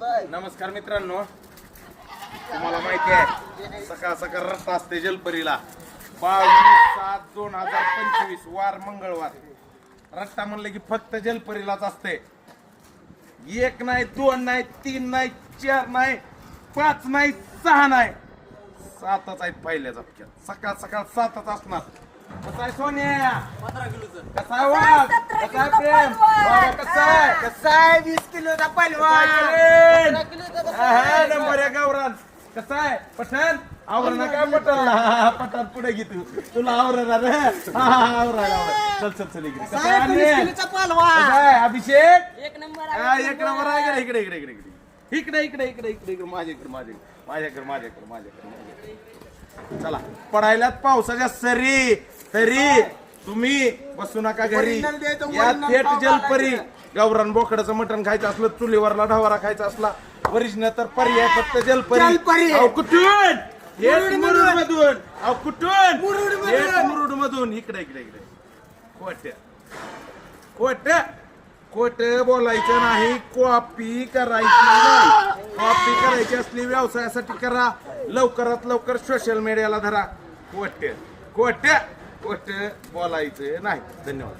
नमस्कार मित्रांनो, तुम्हाला माहिती आहे सकाळ सकाळ रस्ता असते जलपरीला 22/7/2025 वार मंगळवार. रस्ता म्हणलं की फक्त जलपरीलाच असते. 1 नाही 2 नाही 3 नाही 4 नाही 5 नाही 6 नाही 7च आहेत पहिल्या झपक्यात. सकाळ सकाळ 7च असणार. कसं आहे सोन्या? 15 किलोचं. कसा आहे वाघ? कसा आहे प्रेम? बाबा कसा आहे? कसा आहे 20 किलोचा पहिलवान? नंबर आहे गावरान. कसा आहे पठाण? आवरण काय पठाणला? पठाण पुढे घे तू. तुला आवरणार आवरायला. चल चल चल इकडे. कसा आहे 20 किलोचा पहिलवान? कसा आहे अभिषेक? एक नंबर एक नंबर आहे. इकडे इकडे इकडे इकडे इकडे इकडे इकडे इकडे इकडे माझ्याकडे माझ्याकडे माझ्याकडे माझ्याकडे. चला पडायलात पावसाच्या सरी तरी तुम्ही बसू नका घरी. या थेट जलपरी. गावरान बोकडाचं मटण खायचं असलं, चुलीवरला ढवारा खायचा असला, वरिष्ठ तर पर्याय फक्त जलपरी. अहो कुठून? थेट मुरुड मधून. अहो कुठून? थेट मुरुड मधून. इकडे इकडे इकडे खोट खोट खोट बोलायचं नाही. कॉपी करायची नाही. कॉपी करायची असली व्यवसायासाठी करा. लवकरात लवकर सोशल मीडियाला धरा. खोट खोट खोट बोलायचं नाही. धन्यवाद.